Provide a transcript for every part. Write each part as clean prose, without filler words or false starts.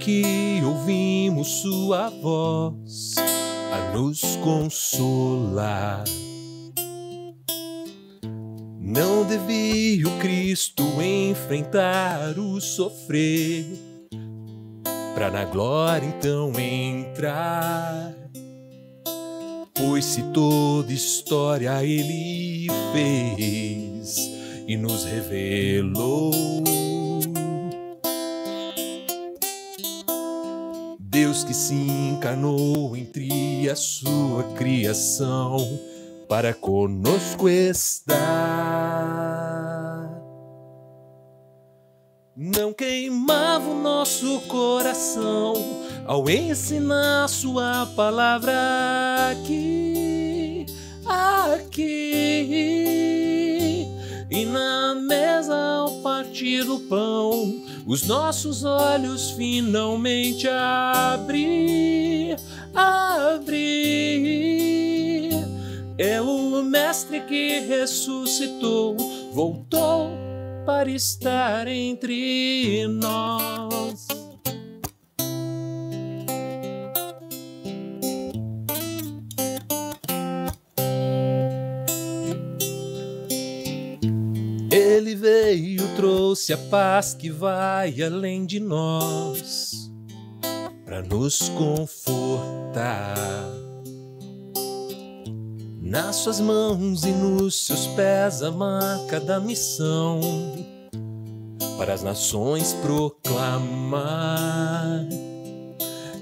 que ouvimos sua voz a nos consolar. Não devia o Cristo enfrentar o sofrer, pra na glória então entrar. Pois se toda história ele fez e nos revelou, Deus que se encarnou entre a sua criação para conosco estar. Não queimava o nosso coração ao ensinar sua palavra aqui. E na mesa ao partir do pão, os nossos olhos finalmente abrir. É o Mestre que ressuscitou, voltou para estar entre nós. Ele veio, trouxe a paz que vai além de nós, para nos confortar. Nas suas mãos e nos seus pés a marca da missão, para as nações proclamar.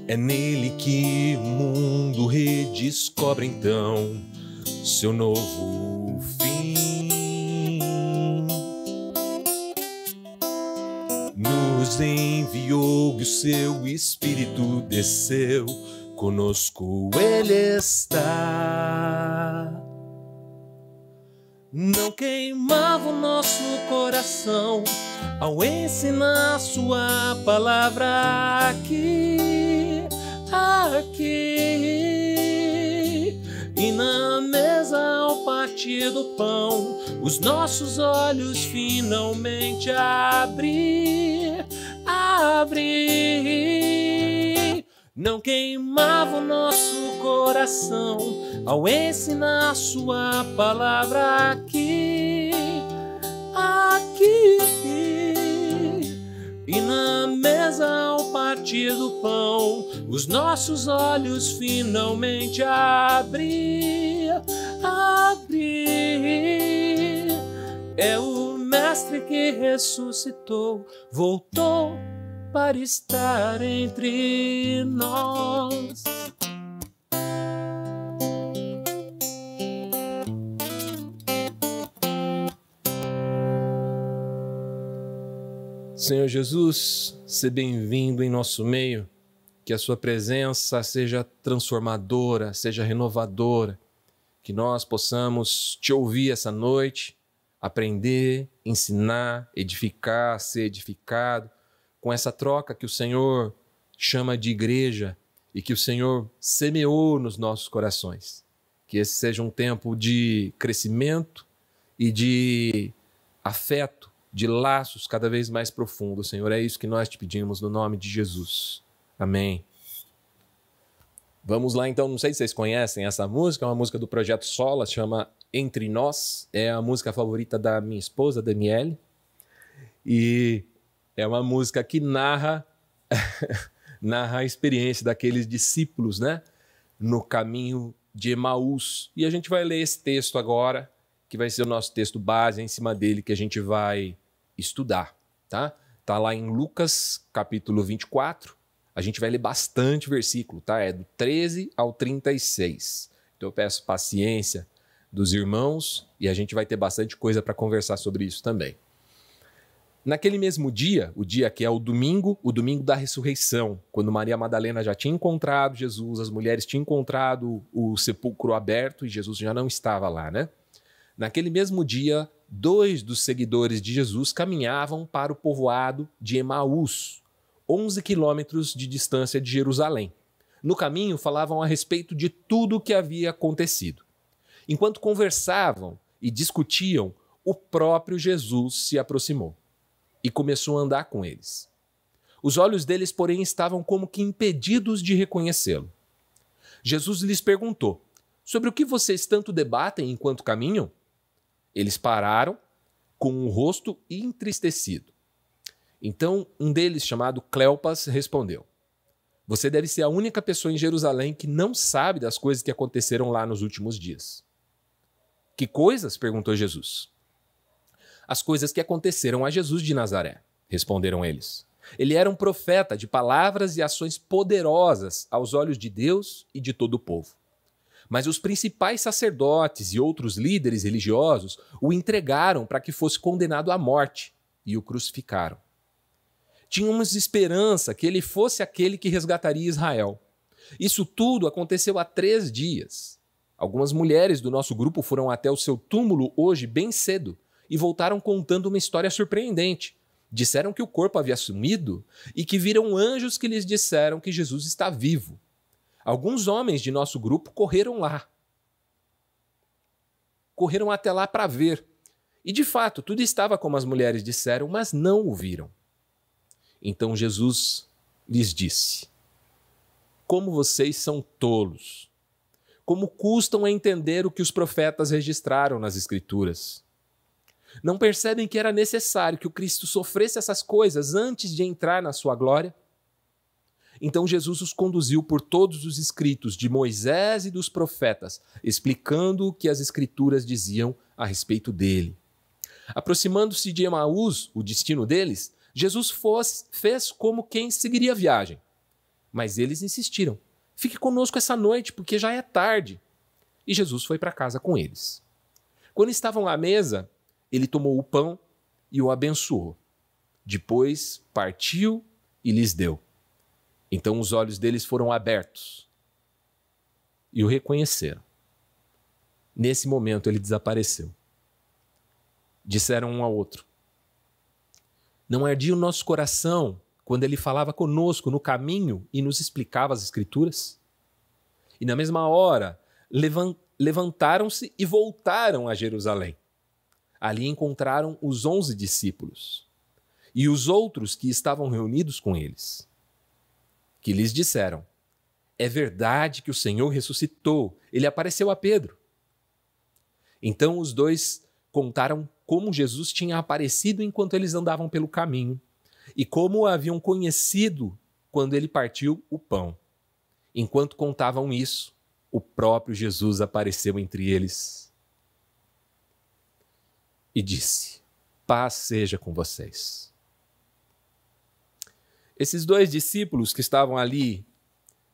É nele que o mundo redescobre então seu novo fim. Nos enviou e o seu Espírito desceu, conosco ele está. Não queimava o nosso coração ao ensinar sua palavra aqui. E na mesa ao partir do pão, os nossos olhos finalmente abrir. Não queimava o nosso coração ao ensinar sua palavra aqui. E na mesa ao partir do pão, os nossos olhos finalmente abrir. É o Mestre que ressuscitou, voltou para estar entre nós. Senhor Jesus, seja bem-vindo em nosso meio, que a sua presença seja transformadora, seja renovadora, que nós possamos te ouvir essa noite, aprender, ensinar, edificar, ser edificado, com essa troca que o Senhor chama de igreja e que o Senhor semeou nos nossos corações. Que esse seja um tempo de crescimento e de afeto, de laços cada vez mais profundos, Senhor. É isso que nós te pedimos no nome de Jesus. Amém. Vamos lá então, não sei se vocês conhecem essa música, é uma música do Projeto Sola, chama Entre Nós, é a música favorita da minha esposa, Daniele, e é uma música que narra a experiência daqueles discípulos, né, no caminho de Emaús. E a gente vai ler esse texto agora, que vai ser o nosso texto base, em cima dele que a gente vai estudar, tá? Tá lá em Lucas, capítulo 24. A gente vai ler bastante versículo, tá? É do 13 ao 36. Então eu peço paciência dos irmãos e a gente vai ter bastante coisa para conversar sobre isso também. Naquele mesmo dia, o dia que é o domingo da ressurreição, quando Maria Madalena já tinha encontrado Jesus, as mulheres tinham encontrado o sepulcro aberto e Jesus já não estava lá, né? Naquele mesmo dia, 2 dos seguidores de Jesus caminhavam para o povoado de Emaús, 11 quilômetros de distância de Jerusalém. No caminho, falavam a respeito de tudo o que havia acontecido. Enquanto conversavam e discutiam, o próprio Jesus se aproximou e começou a andar com eles. Os olhos deles, porém, estavam como que impedidos de reconhecê-lo. Jesus lhes perguntou: sobre o que vocês tanto debatem enquanto caminham? Eles pararam, com o rosto entristecido. Então, um deles, chamado Cleopas, respondeu: você deve ser a única pessoa em Jerusalém que não sabe das coisas que aconteceram lá nos últimos dias. Que coisas? Perguntou Jesus. As coisas que aconteceram a Jesus de Nazaré, responderam eles. Ele era um profeta de palavras e ações poderosas aos olhos de Deus e de todo o povo. Mas os principais sacerdotes e outros líderes religiosos o entregaram para que fosse condenado à morte e o crucificaram. Tínhamos esperança que ele fosse aquele que resgataria Israel. Isso tudo aconteceu há 3 dias. Algumas mulheres do nosso grupo foram até o seu túmulo hoje bem cedo e voltaram contando uma história surpreendente. Disseram que o corpo havia sumido e que viram anjos que lhes disseram que Jesus está vivo. Alguns homens de nosso grupo correram lá. Correram até lá para ver. E de fato, tudo estava como as mulheres disseram, mas não o viram. Então Jesus lhes disse: como vocês são tolos! Como custam a entender o que os profetas registraram nas Escrituras? Não percebem que era necessário que o Cristo sofresse essas coisas antes de entrar na sua glória? Então Jesus os conduziu por todos os escritos de Moisés e dos profetas, explicando o que as Escrituras diziam a respeito dele. Aproximando-se de Emaús, o destino deles, Jesus fez como quem seguiria a viagem. Mas eles insistiram: fique conosco essa noite, porque já é tarde. E Jesus foi para casa com eles. Quando estavam à mesa, ele tomou o pão e o abençoou. Depois partiu e lhes deu. Então os olhos deles foram abertos e o reconheceram. Nesse momento ele desapareceu. Disseram um ao outro: não ardia o nosso coração quando ele falava conosco no caminho e nos explicava as Escrituras? E na mesma hora levantaram-se e voltaram a Jerusalém. Ali encontraram os 11 discípulos e os outros que estavam reunidos com eles, que lhes disseram: é verdade que o Senhor ressuscitou, ele apareceu a Pedro. Então os dois contaram como Jesus tinha aparecido enquanto eles andavam pelo caminho e como o haviam conhecido quando ele partiu o pão. Enquanto contavam isso, o próprio Jesus apareceu entre eles e disse: paz seja com vocês. Esses 2 discípulos que estavam ali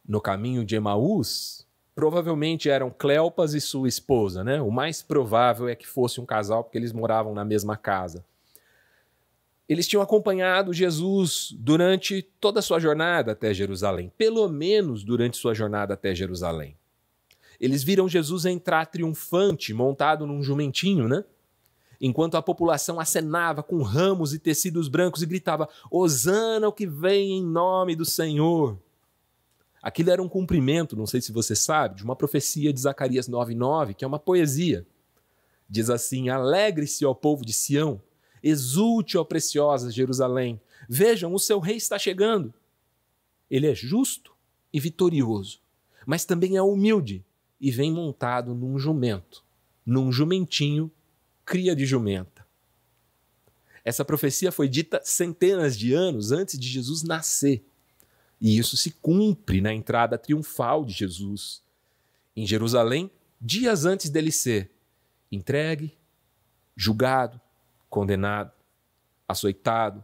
no caminho de Emaús provavelmente eram Cleopas e sua esposa, né? O mais provável é que fosse um casal, porque eles moravam na mesma casa. Eles tinham acompanhado Jesus durante toda a sua jornada até Jerusalém, pelo menos durante sua jornada até Jerusalém. Eles viram Jesus entrar triunfante, montado num jumentinho, né? Enquanto a população acenava com ramos e tecidos brancos e gritava: Hosana o que vem em nome do Senhor. Aquilo era um cumprimento, não sei se você sabe, de uma profecia de Zacarias 9:9, que é uma poesia. Diz assim: alegre-se, ó povo de Sião, exulte, ó preciosa Jerusalém. Vejam, o seu rei está chegando. Ele é justo e vitorioso, mas também é humilde e vem montado num jumento, num jumentinho, cria de jumenta. Essa profecia foi dita centenas de anos antes de Jesus nascer. E isso se cumpre na entrada triunfal de Jesus em Jerusalém, dias antes dele ser entregue, julgado, condenado, açoitado,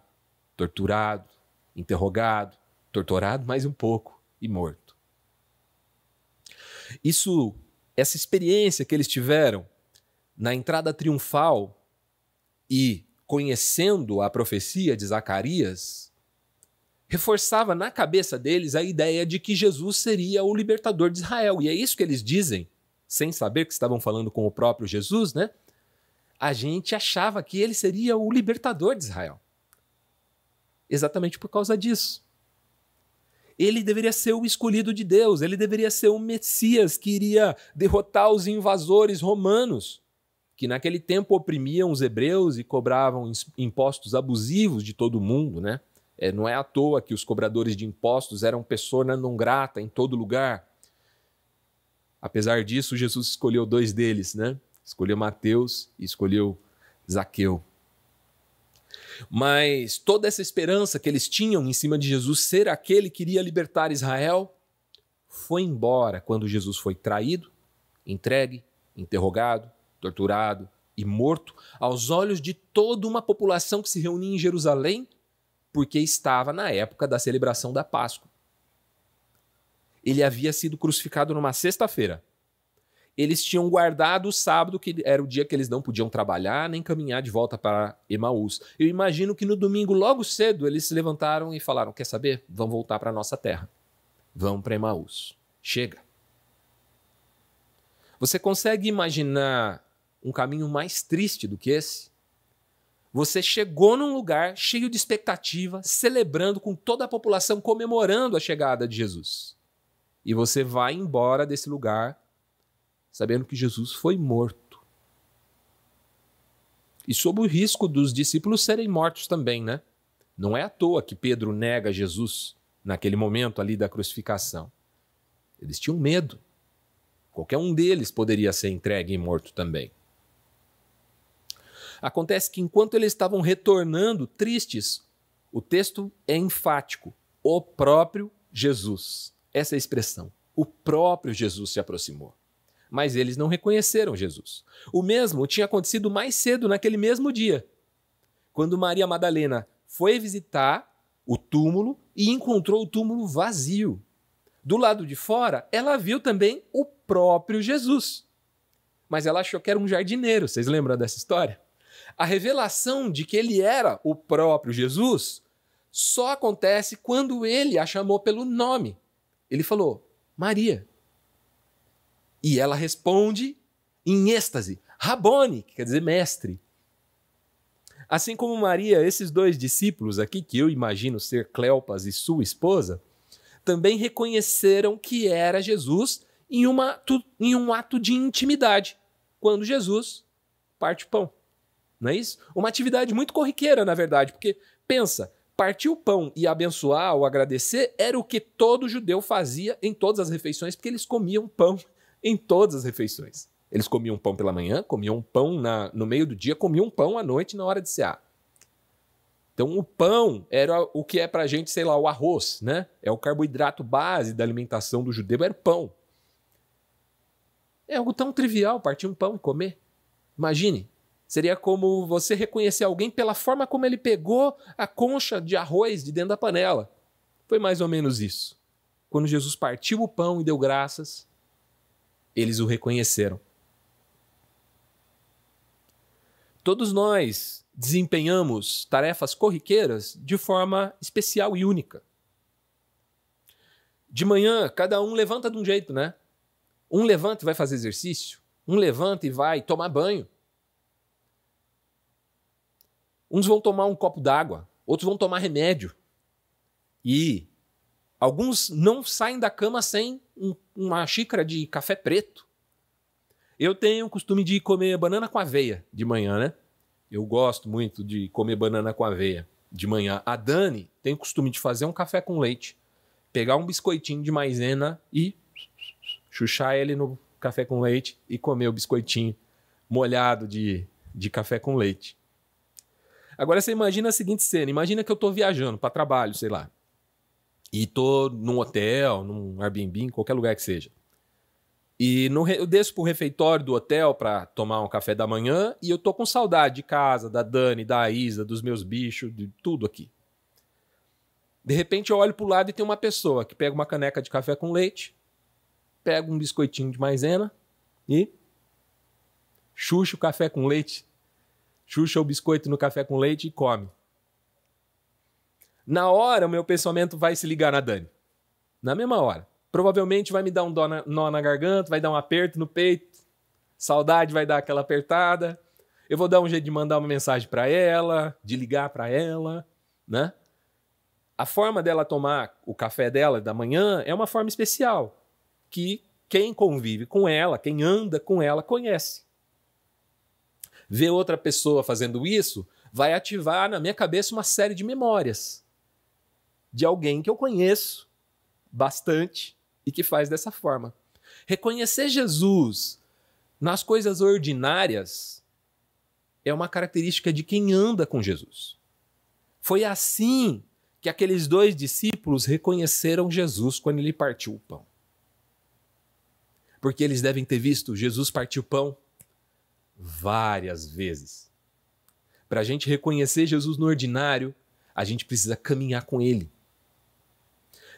torturado, interrogado, torturado mais um pouco e morto. Essa experiência que eles tiveram na entrada triunfal e conhecendo a profecia de Zacarias, reforçava na cabeça deles a ideia de que Jesus seria o libertador de Israel. E é isso que eles dizem, sem saber que estavam falando com o próprio Jesus, né? A gente achava que ele seria o libertador de Israel. Exatamente por causa disso. Ele deveria ser o escolhido de Deus, ele deveria ser o Messias que iria derrotar os invasores romanos, que naquele tempo oprimiam os hebreus e cobravam impostos abusivos de todo mundo, né? Não é à toa que os cobradores de impostos eram pessoa não grata em todo lugar. Apesar disso, Jesus escolheu 2 deles, né? Escolheu Mateus e escolheu Zaqueu. Mas toda essa esperança que eles tinham em cima de Jesus ser aquele que iria libertar Israel foi embora quando Jesus foi traído, entregue, interrogado, torturado e morto aos olhos de toda uma população que se reunia em Jerusalém porque estava na época da celebração da Páscoa. Ele havia sido crucificado numa sexta-feira. Eles tinham guardado o sábado, que era o dia que eles não podiam trabalhar nem caminhar de volta para Emaús. Eu imagino que no domingo, logo cedo, eles se levantaram e falaram: quer saber? Vamos voltar para a nossa terra. Vamos para Emaús. Chega. Você consegue imaginar um caminho mais triste do que esse? Você chegou num lugar cheio de expectativa, celebrando com toda a população, comemorando a chegada de Jesus. E você vai embora desse lugar sabendo que Jesus foi morto. E sob o risco dos discípulos serem mortos também, né? Não é à toa que Pedro nega Jesus naquele momento ali da crucificação. Eles tinham medo. Qualquer um deles poderia ser entregue e morto também. Acontece que enquanto eles estavam retornando tristes, o texto é enfático. O próprio Jesus. Essa é a expressão. O próprio Jesus se aproximou. Mas eles não reconheceram Jesus. O mesmo tinha acontecido mais cedo naquele mesmo dia, quando Maria Madalena foi visitar o túmulo e encontrou o túmulo vazio. Do lado de fora, ela viu também o próprio Jesus. Mas ela achou que era um jardineiro. Vocês lembram dessa história? A revelação de que ele era o próprio Jesus só acontece quando ele a chamou pelo nome. Ele falou: Maria. E ela responde em êxtase: Rabone, que quer dizer mestre. Assim como Maria, esses 2 discípulos aqui, que eu imagino ser Cleopas e sua esposa, também reconheceram que era Jesus em um ato de intimidade, quando Jesus parte o pão. Não é isso? Uma atividade muito corriqueira, na verdade, porque, pensa, partir o pão e abençoar ou agradecer era o que todo judeu fazia em todas as refeições, porque eles comiam pão em todas as refeições. Eles comiam pão pela manhã, comiam pão no meio do dia, comiam pão à noite na hora de cear. Então o pão era o que é pra gente, sei lá, o arroz, né? É o carboidrato base da alimentação do judeu, era o pão. É algo tão trivial partir um pão e comer. Imagine, seria como você reconhecer alguém pela forma como ele pegou a concha de arroz de dentro da panela. Foi mais ou menos isso. Quando Jesus partiu o pão e deu graças, eles o reconheceram. Todos nós desempenhamos tarefas corriqueiras de forma especial e única. De manhã, cada um levanta de um jeito, né? Um levanta e vai fazer exercício. Um levanta e vai tomar banho. Uns vão tomar um copo d'água, outros vão tomar remédio. E alguns não saem da cama sem uma xícara de café preto. Eu tenho o costume de comer banana com aveia de manhã, né? Eu gosto muito de comer banana com aveia de manhã. A Dani tem o costume de fazer um café com leite, pegar um biscoitinho de maisena e chuchar ele no café com leite e comer o biscoitinho molhado de café com leite. Agora você imagina a seguinte cena. Imagina que eu estou viajando para trabalho, sei lá. E estou num hotel, num Airbnb, em qualquer lugar que seja. E eu desço pro refeitório do hotel para tomar um café da manhã e eu tô com saudade de casa, da Dani, da Isa, dos meus bichos, de tudo aqui. De repente eu olho pro lado e tem uma pessoa que pega uma caneca de café com leite, pega um biscoitinho de maisena e chucha o café com leite, chucha o biscoito no café com leite e come. Na hora o meu pensamento vai se ligar na Dani. Na mesma hora. Provavelmente vai me dar um nó na garganta, vai dar um aperto no peito, saudade vai dar aquela apertada, eu vou dar um jeito de mandar uma mensagem para ela, de ligar para ela, né? A forma dela tomar o café dela da manhã é uma forma especial, que quem convive com ela, quem anda com ela, conhece. Ver outra pessoa fazendo isso vai ativar na minha cabeça uma série de memórias. de alguém que eu conheço bastante e que faz dessa forma. Reconhecer Jesus nas coisas ordinárias é uma característica de quem anda com Jesus. Foi assim que aqueles 2 discípulos reconheceram Jesus quando ele partiu o pão. Porque eles devem ter visto Jesus partir o pão várias vezes. Para a gente reconhecer Jesus no ordinário, a gente precisa caminhar com ele.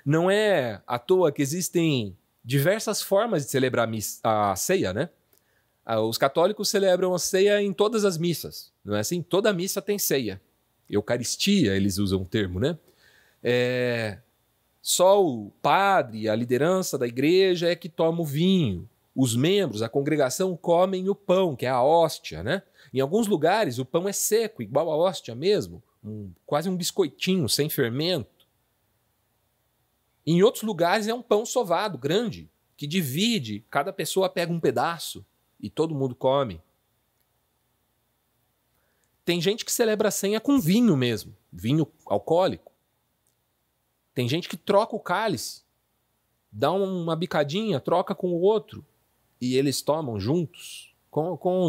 Não é à toa que existem diversas formas de celebrar a ceia, né? Os católicos celebram a ceia em todas as missas, não é assim? Toda missa tem ceia. Eucaristia, eles usam o termo, né? Só o padre, a liderança da igreja é que toma o vinho. Os membros, a congregação, comem o pão, que é a hóstia, né? Em alguns lugares o pão é seco, igual a hóstia mesmo, quase um biscoitinho, sem fermento. Em outros lugares é um pão sovado, grande, que divide, cada pessoa pega um pedaço e todo mundo come. Tem gente que celebra a ceia com vinho mesmo, vinho alcoólico. Tem gente que troca o cálice, dá uma bicadinha, troca com o outro e eles tomam juntos.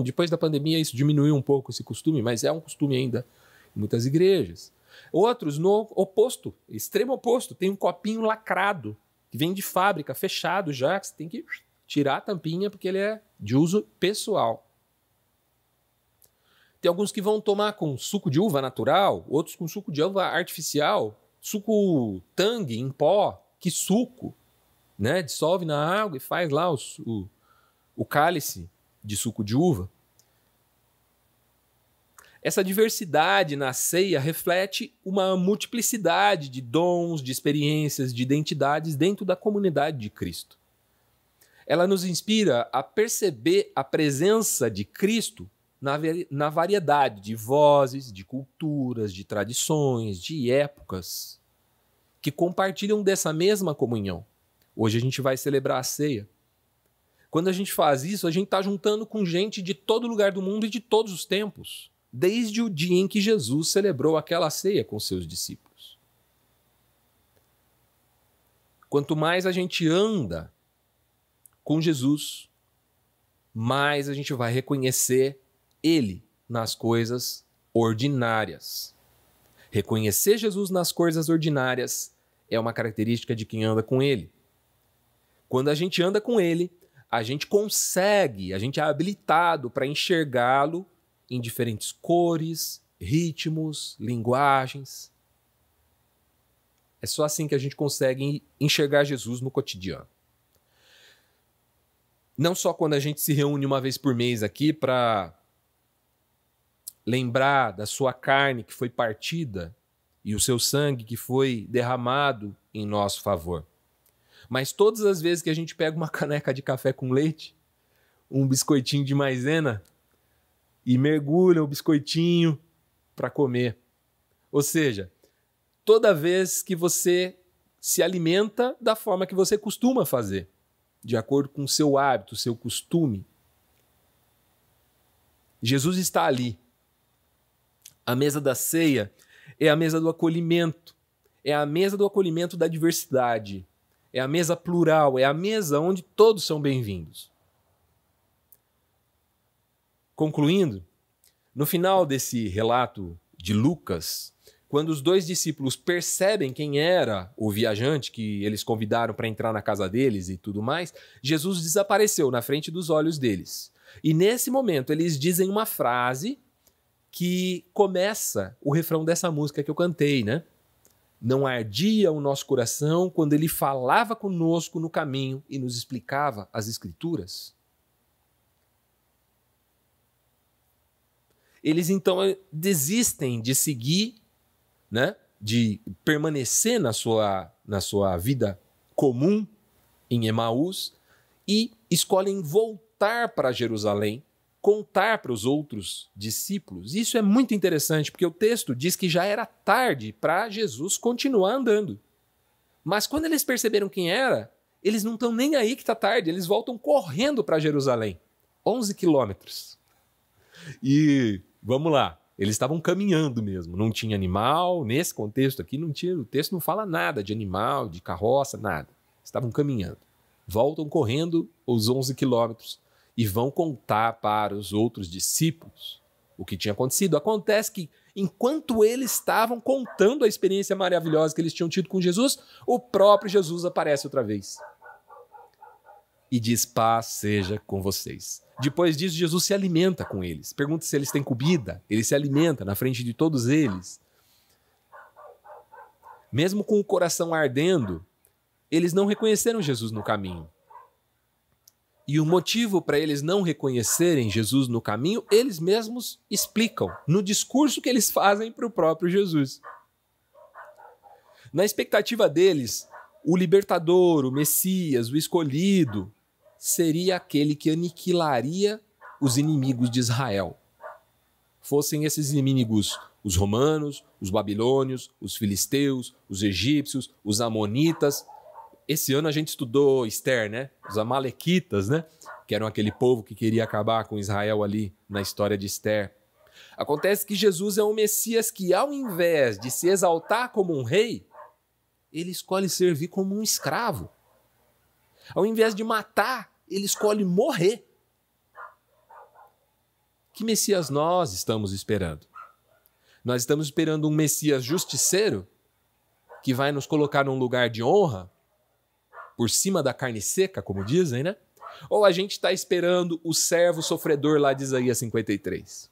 Depois da pandemia isso diminuiu um pouco esse costume, mas é um costume ainda em muitas igrejas. Outros, no oposto, extremo oposto, tem um copinho lacrado, que vem de fábrica, fechado já, que você tem que tirar a tampinha porque ele é de uso pessoal. Tem alguns que vão tomar com suco de uva natural, outros com suco de uva artificial, suco Tang em pó, que suco, né? Dissolve na água e faz lá o cálice de suco de uva. Essa diversidade na ceia reflete uma multiplicidade de dons, de experiências, de identidades dentro da comunidade de Cristo. Ela nos inspira a perceber a presença de Cristo na variedade de vozes, de culturas, de tradições, de épocas que compartilham dessa mesma comunhão. Hoje a gente vai celebrar a ceia. Quando a gente faz isso, a gente está juntando com gente de todo lugar do mundo e de todos os tempos, desde o dia em que Jesus celebrou aquela ceia com seus discípulos. Quanto mais a gente anda com Jesus, mais a gente vai reconhecer Ele nas coisas ordinárias. Reconhecer Jesus nas coisas ordinárias é uma característica de quem anda com Ele. Quando a gente anda com Ele, a gente é habilitado para enxergá-lo em diferentes cores, ritmos, linguagens. É só assim que a gente consegue enxergar Jesus no cotidiano. Não só quando a gente se reúne uma vez por mês aqui para lembrar da sua carne que foi partida e o seu sangue que foi derramado em nosso favor. Mas todas as vezes que a gente pega uma caneca de café com leite, um biscoitinho de maisena e mergulha o biscoitinho para comer. Ou seja, toda vez que você se alimenta da forma que você costuma fazer, de acordo com o seu hábito, o seu costume. Jesus está ali. A mesa da ceia é a mesa do acolhimento, é a mesa do acolhimento da diversidade, é a mesa plural, é a mesa onde todos são bem-vindos. Concluindo, no final desse relato de Lucas, quando os 2 discípulos percebem quem era o viajante que eles convidaram para entrar na casa deles e tudo mais, Jesus desapareceu na frente dos olhos deles. E nesse momento eles dizem uma frase que começa o refrão dessa música que eu cantei, né? Não ardia o nosso coração quando ele falava conosco no caminho e nos explicava as Escrituras? Eles então desistem de seguir, né? De permanecer na sua vida comum em Emaús e escolhem voltar para Jerusalém, contar para os outros discípulos. Isso é muito interessante, porque o texto diz que já era tarde para Jesus continuar andando. Mas quando eles perceberam quem era, eles não estão nem aí que está tarde, eles voltam correndo para Jerusalém. 11 quilômetros. E vamos lá, Eles estavam caminhando mesmo, não tinha animal, nesse contexto aqui não tinha, o texto não fala nada de animal, de carroça, nada. Estavam caminhando. Voltam correndo os 11 quilômetros e vão contar para os outros discípulos o que tinha acontecido. Acontece que, enquanto eles estavam contando a experiência maravilhosa que eles tinham tido com Jesus, o próprio Jesus aparece outra vez e diz: paz seja com vocês. Depois disso, Jesus se alimenta com eles. Pergunta se eles têm comida. Ele se alimenta na frente de todos eles. Mesmo com o coração ardendo, eles não reconheceram Jesus no caminho. E o motivo para eles não reconhecerem Jesus no caminho, eles mesmos explicam no discurso que eles fazem para o próprio Jesus. Na expectativa deles, o libertador, o Messias, o escolhido, seria aquele que aniquilaria os inimigos de Israel. Fossem esses inimigos os romanos, os babilônios, os filisteus, os egípcios, os amonitas. Esse ano a gente estudou Esther, né? Os amalequitas, né? Que eram aquele povo que queria acabar com Israel ali na história de Esther. Acontece que Jesus é um Messias que, ao invés de se exaltar como um rei, ele escolhe servir como um escravo. Ao invés de matar, ele escolhe morrer. Que Messias nós estamos esperando? Nós estamos esperando um Messias justiceiro que vai nos colocar num lugar de honra, por cima da carne seca, como dizem, né? Ou a gente está esperando o servo sofredor lá de Isaías 53?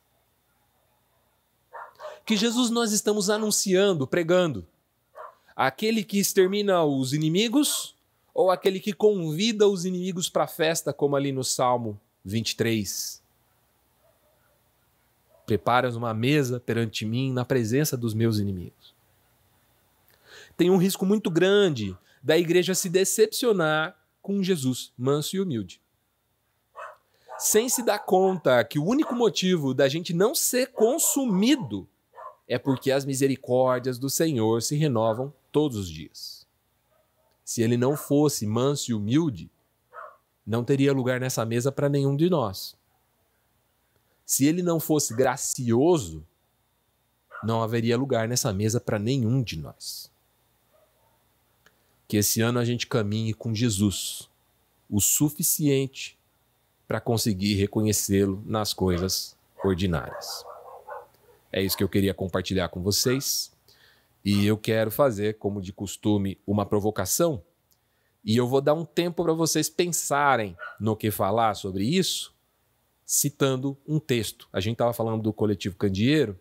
Que Jesus nós estamos anunciando, pregando? Aquele que extermina os inimigos ou aquele que convida os inimigos para a festa, como ali no Salmo 23? Preparas uma mesa perante mim na presença dos meus inimigos. Tem um risco muito grande da igreja se decepcionar com Jesus, manso e humilde, sem se dar conta que o único motivo da gente não ser consumido é porque as misericórdias do Senhor se renovam todos os dias. Se ele não fosse manso e humilde, não teria lugar nessa mesa para nenhum de nós. Se ele não fosse gracioso, não haveria lugar nessa mesa para nenhum de nós. Que esse ano a gente caminhe com Jesus, o suficiente para conseguir reconhecê-lo nas coisas ordinárias. É isso que eu queria compartilhar com vocês. E eu quero fazer, como de costume, uma provocação. E eu vou dar um tempo para vocês pensarem no que falar sobre isso, citando um texto. A gente estava falando do Coletivo Candeeiro.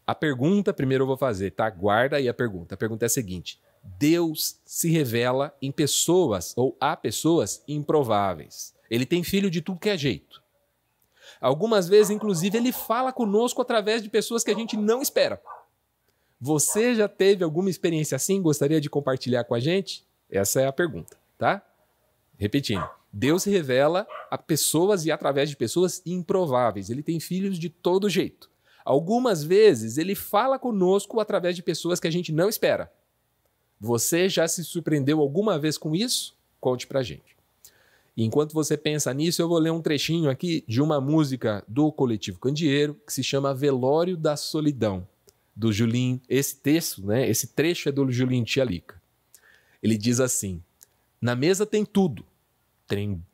A pergunta, primeiro eu vou fazer, tá? Guarda aí a pergunta. A pergunta é a seguinte: Deus se revela em pessoas ou a pessoas improváveis. Ele tem filho de tudo que é jeito. Algumas vezes, inclusive, ele fala conosco através de pessoas que a gente não espera. Você já teve alguma experiência assim? Gostaria de compartilhar com a gente? Essa é a pergunta, tá? Repetindo. Deus se revela a pessoas e através de pessoas improváveis. Ele tem filhos de todo jeito. Algumas vezes, ele fala conosco através de pessoas que a gente não espera. Você já se surpreendeu alguma vez com isso? Conte pra gente. Enquanto você pensa nisso, eu vou ler um trechinho aqui de uma música do Coletivo Candeeiro que se chama Velório da Solidão, do Julinho. Esse texto, né, esse trecho é do Julinho Tialica. Ele diz assim: na mesa tem tudo.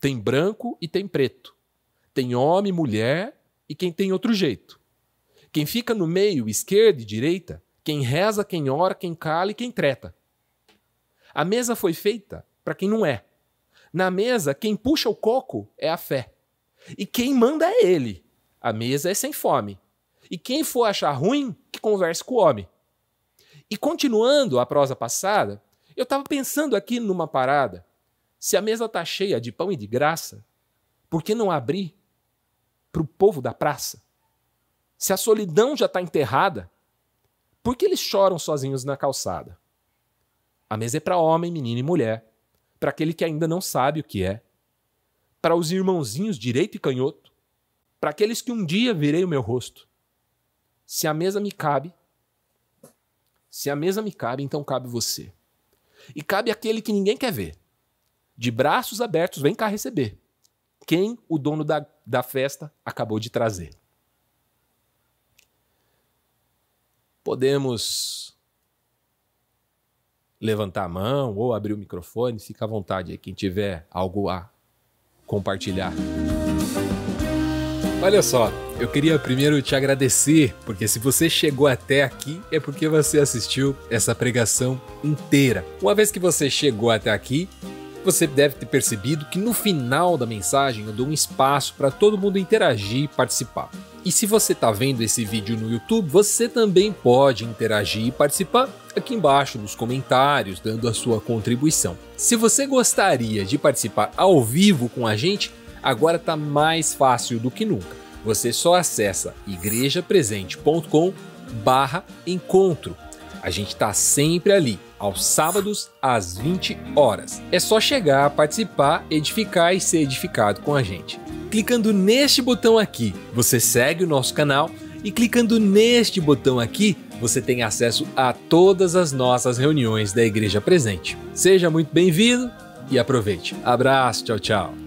Tem branco e tem preto. Tem homem, mulher e quem tem outro jeito. Quem fica no meio, esquerda e direita, quem reza, quem ora, quem cala e quem treta. A mesa foi feita para quem não é. Na mesa, quem puxa o coco é a fé. E quem manda é ele. A mesa é sem fome. E quem for achar ruim, que converse com o homem. E continuando a prosa passada, eu estava pensando aqui numa parada. Se a mesa está cheia de pão e de graça, por que não abrir para o povo da praça? Se a solidão já está enterrada, por que eles choram sozinhos na calçada? A mesa é para homem, menino e mulher, para aquele que ainda não sabe o que é, para os irmãozinhos direito e canhoto, para aqueles que um dia verei o meu rosto. Se a mesa me cabe, então cabe você. E cabe aquele que ninguém quer ver. De braços abertos, vem cá receber quem o dono da festa acabou de trazer. podemos levantar a mão ou abrir o microfone. Fica à vontade aí, quem tiver algo a compartilhar. Olha só, eu queria primeiro te agradecer, porque se você chegou até aqui, é porque você assistiu essa pregação inteira. Uma vez que você chegou até aqui, você deve ter percebido que no final da mensagem eu dou um espaço para todo mundo interagir e participar. E se você está vendo esse vídeo no YouTube, você também pode interagir e participar aqui embaixo nos comentários, dando a sua contribuição. Se você gostaria de participar ao vivo com a gente, agora está mais fácil do que nunca. Você só acessa igrejapresente.com/encontro. A gente está sempre ali, aos sábados, às 20 horas. É só chegar, participar, edificar e ser edificado com a gente. Clicando neste botão aqui, você segue o nosso canal e clicando neste botão aqui, você tem acesso a todas as nossas reuniões da Igreja Presente. Seja muito bem-vindo e aproveite. Abraço, tchau, tchau.